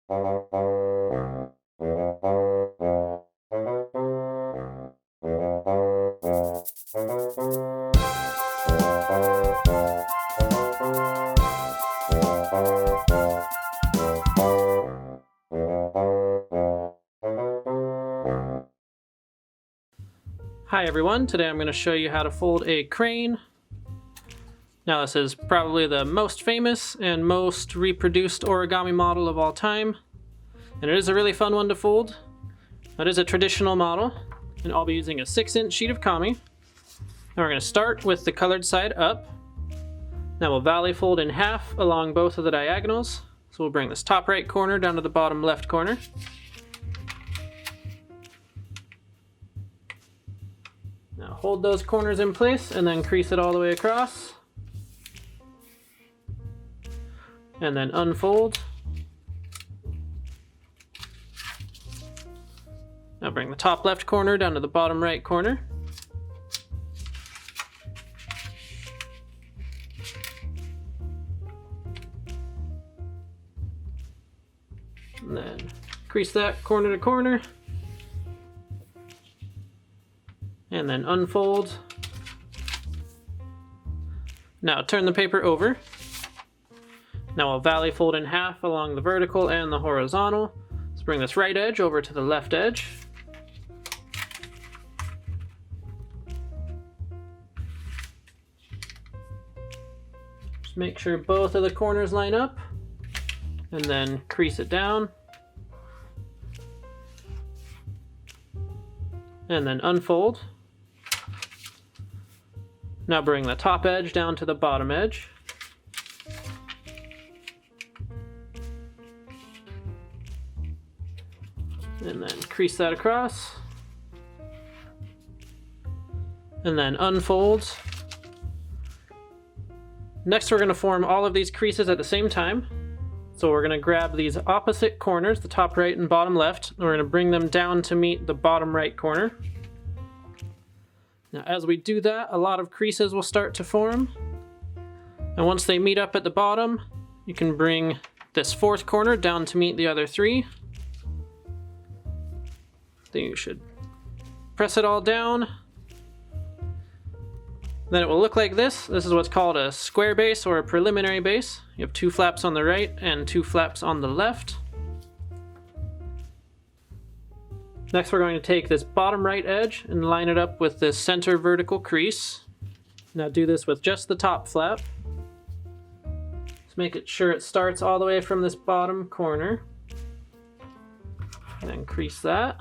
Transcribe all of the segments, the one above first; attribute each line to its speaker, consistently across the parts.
Speaker 1: Hi everyone, today I'm going to show you how to fold a crane. Now this is probably the most famous and most reproduced origami model of all time, and it is a really fun one to fold. It is a traditional model, and I'll be using a 6-inch sheet of kami. Now we're going to start with the colored side up. Now we'll valley fold in half along both of the diagonals. So we'll bring this top right corner down to the bottom left corner. Now hold those corners in place and then crease it all the way across. And then unfold. Now bring the top left corner down to the bottom right corner. And then crease that corner to corner. And then unfold. Now turn the paper over. Now I'll valley fold in half along the vertical and the horizontal. Let's bring this right edge over to the left edge. Just make sure both of the corners line up, and then crease it down. And then unfold. Now bring the top edge down to the bottom edge. And then crease that across. And then unfold. Next we're going to form all of these creases at the same time. So we're going to grab these opposite corners, the top right and bottom left, and we're going to bring them down to meet the bottom right corner. Now as we do that, a lot of creases will start to form. And once they meet up at the bottom, you can bring this fourth corner down to meet the other three. Then you should press it all down. Then it will look like this. This is what's called a square base or a preliminary base. You have 2 flaps on the right and 2 flaps on the left. Next we're going to take this bottom right edge and line it up with this center vertical crease. Now do this with just the top flap. Just make it sure it starts all the way from this bottom corner. And then crease that.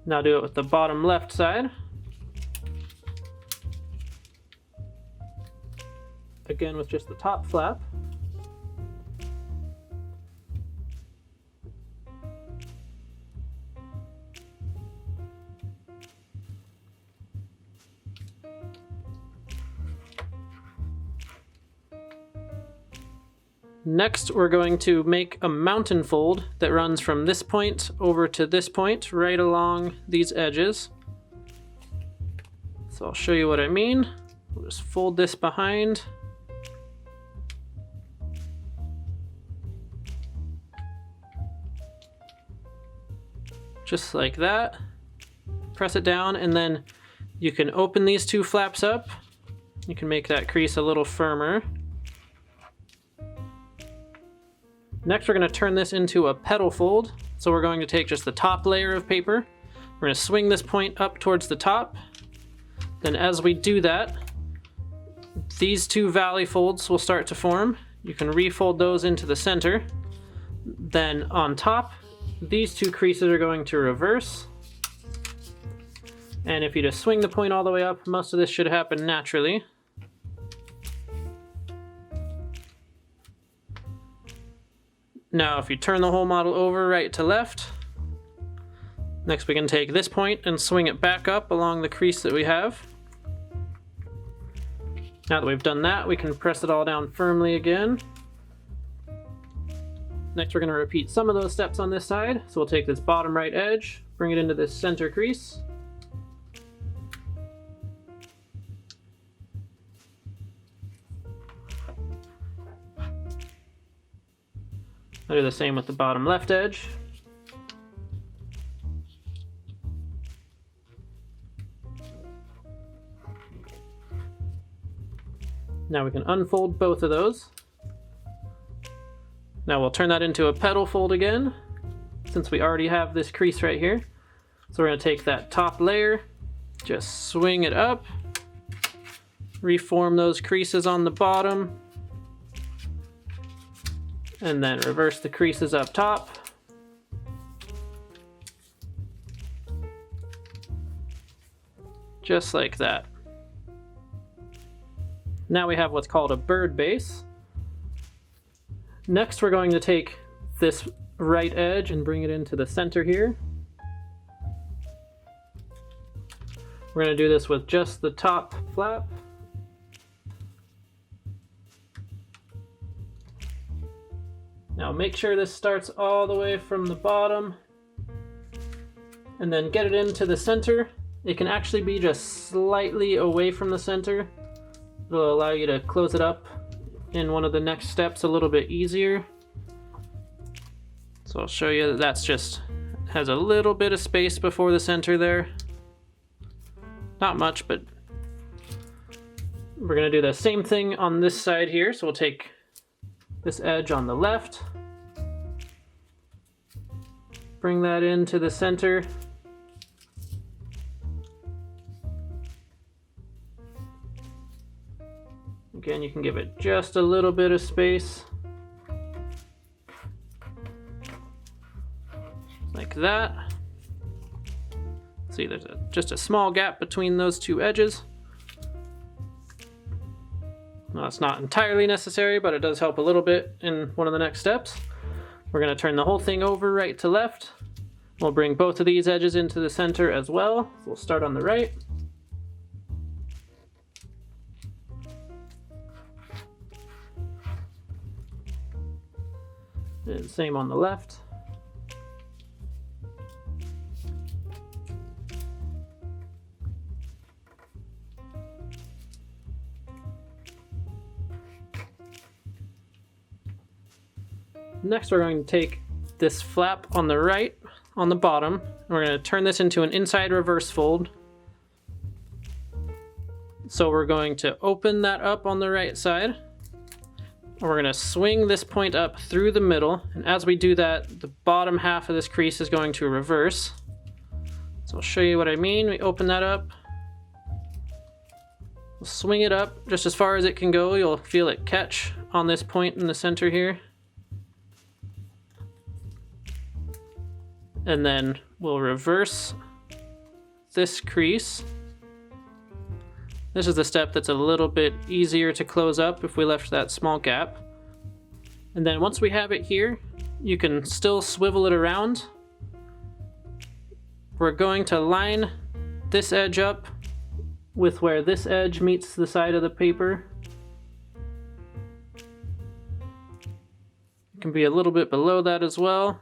Speaker 1: Now do it with the bottom left side. Again with just the top flap. Next, we're going to make a mountain fold that runs from this point over to this point, right along these edges. So I'll show you what I mean. We'll just fold this behind. Just like that. Press it down, and then you can open these 2 flaps up. You can make that crease a little firmer. Next we're going to turn this into a petal fold. So we're going to take just the top layer of paper. We're going to swing this point up towards the top. Then as we do that, these 2 valley folds will start to form. You can refold those into the center. Then on top, these 2 creases are going to reverse. And if you just swing the point all the way up, most of this should happen naturally. Now if you turn the whole model over right to left, next we can take this point and swing it back up along the crease that we have. Now that we've done that, we can press it all down firmly again. Next we're going to repeat some of those steps on this side. So we'll take this bottom right edge, bring it into this center crease. I'll do the same with the bottom left edge. Now we can unfold both of those. Now we'll turn that into a petal fold again, since we already have this crease right here. So we're going to take that top layer, just swing it up, reform those creases on the bottom, and then reverse the creases up top. Just like that. Now we have what's called a bird base. Next, we're going to take this right edge and bring it into the center here. We're going to do this with just the top flap. Now make sure this starts all the way from the bottom and then get it into the center. It can actually be just slightly away from the center. It'll allow you to close it up in one of the next steps a little bit easier. So I'll show you that that's just has a little bit of space before the center there. Not much, but we're going to do the same thing on this side here. So we'll take this edge on the left, bring that into the center. Again, you can give it just a little bit of space. Like that. See, there's just a small gap between those two edges. Well, it's not entirely necessary, but it does help a little bit in one of the next steps. We're going to turn the whole thing over right to left. We'll bring both of these edges into the center as well. So we'll start on the right. And same on the left. Next, we're going to take this flap on the right, on the bottom, and we're going to turn this into an inside reverse fold. So we're going to open that up on the right side. And we're going to swing this point up through the middle, and as we do that, the bottom half of this crease is going to reverse. So I'll show you what I mean. We open that up, we'll swing it up just as far as it can go. You'll feel it catch on this point in the center here. And then we'll reverse this crease. This is the step that's a little bit easier to close up if we left that small gap. And then once we have it here, you can still swivel it around. We're going to line this edge up with where this edge meets the side of the paper. It can be a little bit below that as well.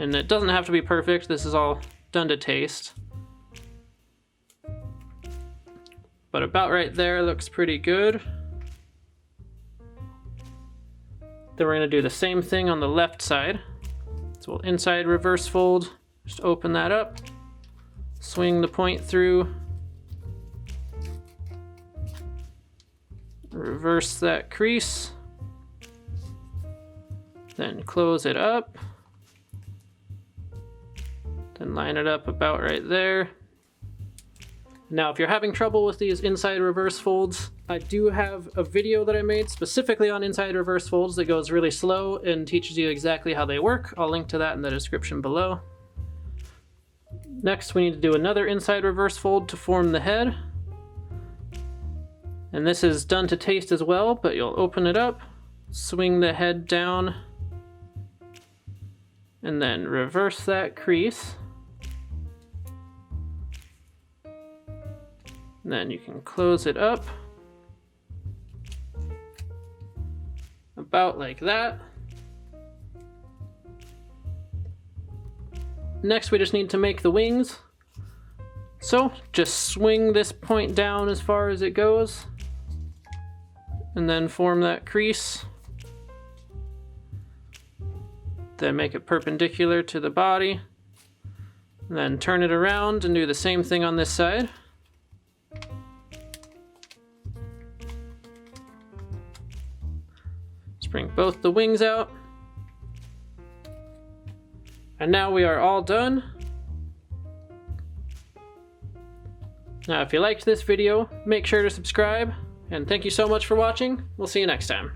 Speaker 1: And it doesn't have to be perfect. This is all done to taste. But about right there looks pretty good. Then we're going to do the same thing on the left side. So we'll inside reverse fold, just open that up, swing the point through, reverse that crease, then close it up, then line it up about right there. Now, if you're having trouble with these inside reverse folds, I do have a video that I made specifically on inside reverse folds that goes really slow and teaches you exactly how they work. I'll link to that in the description below. Next, we need to do another inside reverse fold to form the head. And this is done to taste as well, but you'll open it up, swing the head down, and then reverse that crease. Then you can close it up about like that. Next, we just need to make the wings. So just swing this point down as far as it goes and then form that crease. Then make it perpendicular to the body. And then turn it around and do the same thing on this side. Let's bring both the wings out. And now we are all done. Now if you liked this video, make sure to subscribe, and thank you so much for watching. We'll see you next time.